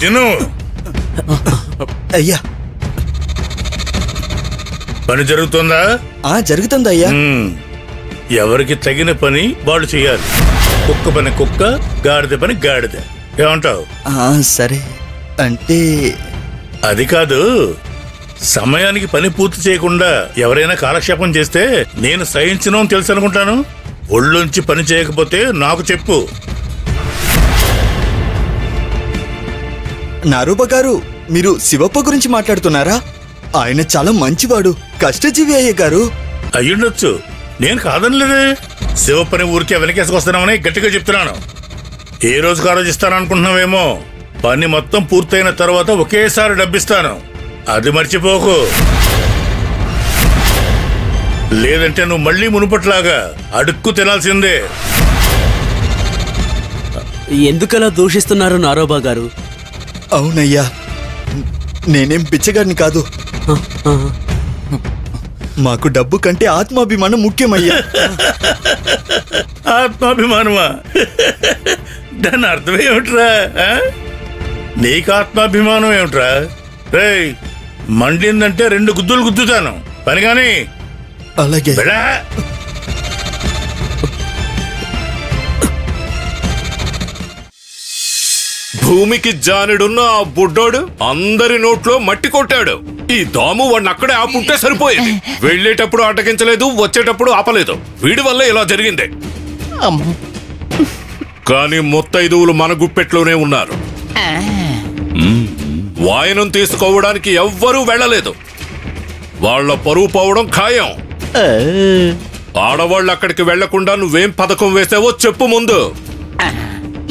తిను. అయ్యా పని జరుగుతుందా? జరుగుతుంది అయ్యా. ఎవరికి తగిన పని వాడు చెయ్యాలి. కుక్క పని కుక్క, గాడిద పని గాడిద. ఏమంటావు? సరే అంటే అది కాదు, సమయానికి పని పూర్తి చేయకుండా ఎవరైనా కాలక్షేపం చేస్తే నేను సహించను అని తెలుసు అనుకుంటాను. ఒళ్ళుంచి పని చేయకపోతే నాకు చెప్పు. నారూబ గారు, మీరు శివప్ప గురించి మాట్లాడుతున్నారా? ఆయన చాలా మంచివాడు, కష్టజీవి అయ్య గారు. అయ్యుండొచ్చు, నేను కాదనిలేదే. శివప్పని ఊరికే వెనకేసుకొస్తున్నామని గట్టిగా చెప్తున్నాను. ఏ రోజుకు ఆలోచిస్తాననుకుంటున్నావేమో. పని మొత్తం పూర్తయిన తర్వాత ఒకేసారి డబ్బిస్తాను, అది మర్చిపోకు. లేదంటే నువ్వు మళ్ళీ మునుపట్లాగా అడుక్కు తినాల్సిందే. ఎందుకలా దూషిస్తున్నారు నారోబా గారు? అవునయ్యా, నేనేం పిచ్చగాడిని కాదు. మాకు డబ్బు కంటే ఆత్మాభిమానం ముఖ్యమయ్యా. ఆత్మాభిమానమా? దాని అర్థం ఏమిట్రా? నీకు ఆత్మాభిమానం ఏమిట్రా? రేయ్, మండిందంటే 2 గుద్దులు గుద్దుతాను. పని కానీ. అలాగే. భూమికి జానుడున్న ఆ బుడ్డోడు అందరి నోట్లో మట్టి కొట్టాడు. ఈ దాము వాడిని అక్కడే ఆపుంటే సరిపోయేది. వెళ్ళేటప్పుడు అటకించలేదు, వచ్చేటప్పుడు ఆపలేదు. వీడి వల్ల ఇలా జరిగింది. కానీ ముత్తైదువులు మన గుప్పెట్లోనే ఉన్నారు. వాయనం తీసుకోవడానికి ఎవ్వరూ వెళ్ళలేదు. వాళ్ల పరువు పోవడం ఖాయం. ఆడవాళ్ళు అక్కడికి వెళ్లకుండా నువ్వేం పథకం వేసావో చెప్పు ముందు.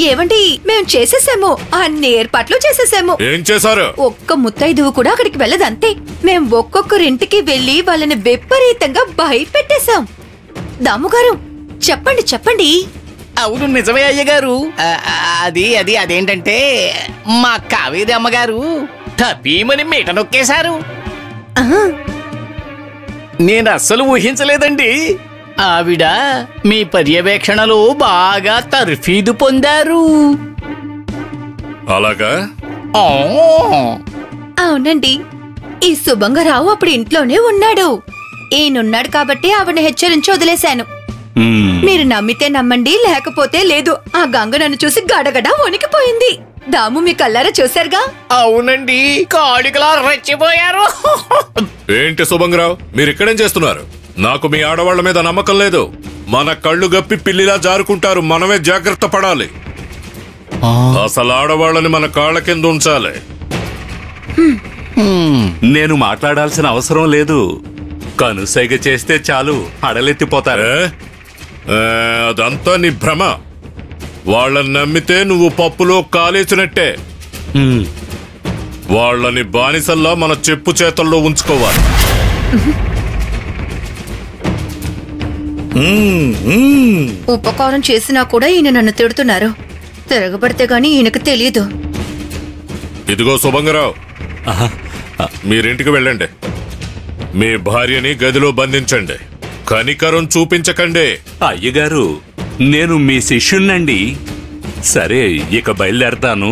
ఏమండి, మేము చేసేసాము, అన్ని ఏర్పాట్లు చేసేసాము. ఏం చేశారు? ఒక్క ముత్తైదువు కూడా అక్కడికి వెళ్ళదంతే. మేం ఒక్కొక్కరింటికి వెళ్లి వాళ్ళని విపరీతంగా భయపెట్టేశాం. దాముగారు, చెప్పండి చెప్పండి. అవును, నిజమే అయ్యగారు. అదేంటంటే మా కావేరి అమ్మగారు టపీమని మీట నొక్కేశారు. నేను అస్సలు ఊహించలేదండి. ఆవిడ మీ పర్యవేక్షణలో బాగా తర్ఫీదు పొందారు. అలాగా? అవునండి, ఈ శుభంగరావు అప్పుడు ఇంట్లోనే ఉన్నాడు. ఈయనున్నాడు కాబట్టి ఆవిడని హెచ్చరించి వదిలేశాను. మీరు నమ్మితే నమ్మండి, లేకపోతే లేదు. ఆ గంగ నన్ను చూసి గడగడ వణికిపోయింది. దాము మీ కల్లారా చూశారుగా. అవునండి, కాళికలా రెచ్చిపోయారు. ఏంటి శుభంగరావు, మీరు ఇక్కడేం చేస్తున్నారు? నాకు మీ ఆడవాళ్ల మీద నమ్మకం లేదు. మన కళ్ళు గప్పి పిల్లిలా జారుకుంటారు. మనమే జాగ్రత్త పడాలి. అసలు ఆడవాళ్ళని మన కాళ్ళ కింద ఉంచాలి. నేను మాట్లాడాల్సిన అవసరం లేదు. కనుసైగ చేస్తే చాలు, అడలెత్తిపోతారు. అదంతా నీ భ్రమ. వాళ్ళని నమ్మితే నువ్వు పప్పులో కాలేసినట్టే. వాళ్ళని బానిసల్లా మన చెప్పు చేతల్లో ఉంచుకోవాలి. ఉపకారం చేసినా కూడా ఈయన నన్ను తిడుతున్నారు. తిరగబడితే గాని ఈయనకు తెలియదు. ఇదిగో శుభంగరావు, మీరింటికి వెళ్ళండి. మీ భార్యని గదిలో బంధించండి. కనికరం చూపించకండి. అయ్యగారు, నేను మీ శిష్యుణ్ణండి. సరే, ఇక బయలుదేరతాను.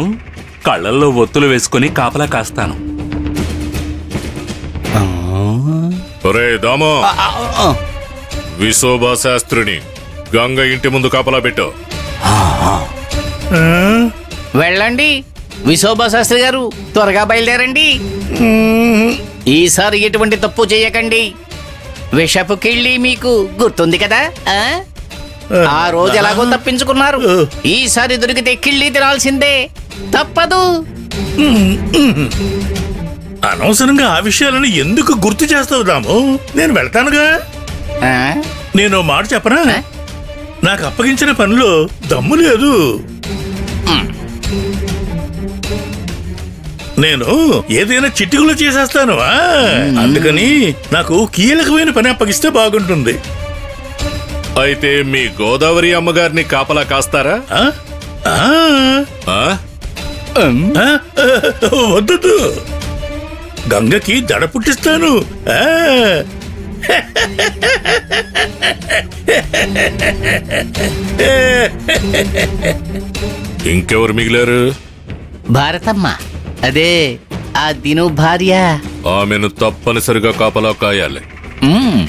కళ్ళల్లో ఒత్తులు వేసుకుని కాపలా కాస్తాను. ఒరే దామో, విశోభా శాస్త్రిని గంగ ఇంటి ముందు కాపలా పెట్టు. వెళ్ళండి విశోభా శాస్త్రి గారు, త్వరగా బయలుదేరండి. ఈసారి ఎటువంటి తప్పు చేయకండి. విషపు కిళ్ళి మీకు గుర్తుంది కదా? ఆ రోజు ఎలాగో తప్పించుకున్నారు. ఈసారి దొరికితే కిళ్ళి తినాల్సిందే, తప్పదు. అనవసరంగా ఆ విషయాలను ఎందుకు గుర్తు చేస్తావు దాము? నేను వెళ్తానుగా. నేను మాట చెప్పనా, నాకు అప్పగించిన పనిలో దమ్ము లేదు. నేను ఏదైనా చిటికలో చేసేస్తాను. అందుకని నాకు కీలకమైన పని అప్పగిస్తే బాగుంటుంది. అయితే మీ గోదావరి అమ్మగారిని కాపలా కాస్తారా? వద్దు, గంగకి దడ పుట్టిస్తాను. ఇంకెవరు మిగిలారు? భారతమ్మ అదే ఆ దిను భార్య. ఆమెను తప్పనిసరిగా కాపలా కాయాలి. మ్మ్.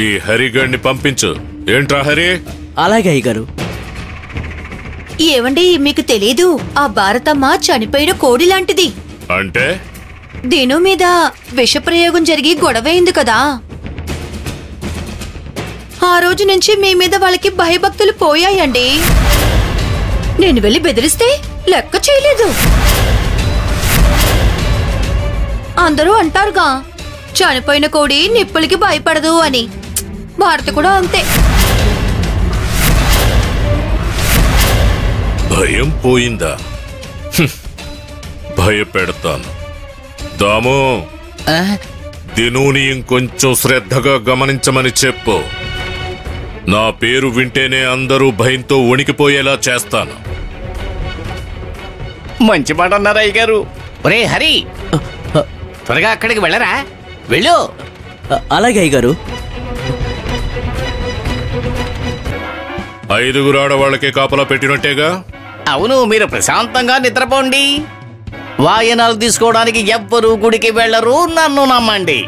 ఈ హరిగాడిని పంపించు. ఏంట్రా హరి? అలాగే అయ్యగారు. ఏవండి మీకు తెలీదు, ఆ భారతమ్మ చనిపోయిన కోడి లాంటిది. అంటే దిను మీద విషప్రయోగం జరిగి గొడవైంది కదా, ఆ రోజు నుంచి మీ మీద వాళ్ళకి భయభక్తులు పోయాయండి. నేను వెళ్ళి బెదిరిస్తే లెక్క చేయలేదు. అందరూ అంటారుగా చనిపోయిన కోడి నిప్పులకి భయపడదు అని. భారత కూడా అంతే. భయం పోయిందా? భయపెడతాను. దాము, ఆ, దినుని ఇంకొంచెం శ్రద్ధగా గమనించమని చెప్పు. నా పేరు వింటేనే అందరూ భయంతో వణికిపోయేలా చేస్తాను. మంచి మాట అన్నారు అయ్యగారు. ఒరే హరి, త్వరగా అక్కడికి వెళ్ళరా, వెళ్ళు. అలాగే అయ్యగారు. 5 ఆడవాళ్ళకే కాపలా పెట్టినట్టేగా? అవును, మీరు ప్రశాంతంగా నిద్రపోండి. వాయనాలు తీసుకోవడానికి ఎవ్వరూ గుడికి వెళ్ళరు, నన్ను నమ్మండి.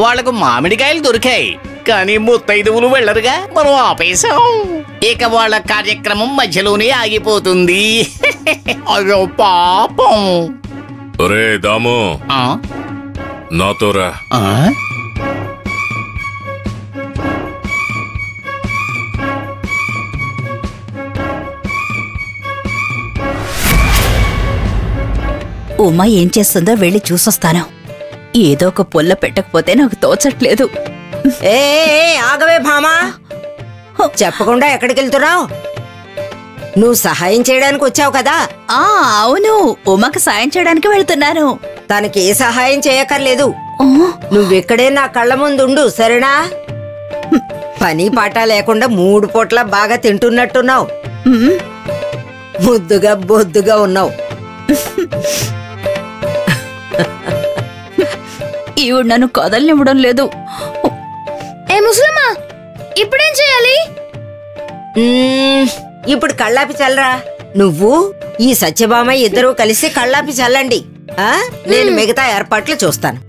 వాళ్లకు మామిడికాయలు దొరికాయి, కానీ ముత్తైదువులు వెళ్ళరుగా, మనం ఆపేశాం. ఇక వాళ్ళ కార్యక్రమం మధ్యలోనే ఆగిపోతుంది. అయ్యో పాపం. ఒరే దాము, ఆ? నాతో రా. ఆ? ఉమా ఏం చేస్తుందో వెళ్ళి చూసొస్తాను. ఏదో ఒక పొల్ల పెట్టకపోతే నాకు తోచట్లేదు. ఏ ఆగవే భామా, చెప్పకుండా ఎక్కడికి వెళ్తున్నావు? నువ్వు సహాయం చేయడానికి వచ్చావు కదా. ఆ అవును, ఉమాకు సాయం చేయడానికి వెళ్తున్నాను. తనకి ఏ సహాయం చేయక్కర్లేదు. ఓ, నువ్విక్కడే నా కళ్ళ ముందుండు, సరేనా? పని పాట లేకుండా 3 పూట్ల బాగా తింటున్నట్టున్నావు. ఉమ్, ముద్దుగా బొద్దుగా ఉన్నావు. ఈవిడ నన్ను కదలనివ్వడం లేదు. ఏ ముసలమ్మా, ఇప్పుడేం చేయాలి? ఇప్పుడు కళ్ళాపి చల్లరా. నువ్వు ఈ సత్యభామ ఇద్దరూ కలిసి కళ్ళాపి చల్లండి. నేను మిగతా ఏర్పాట్లు చూస్తాను.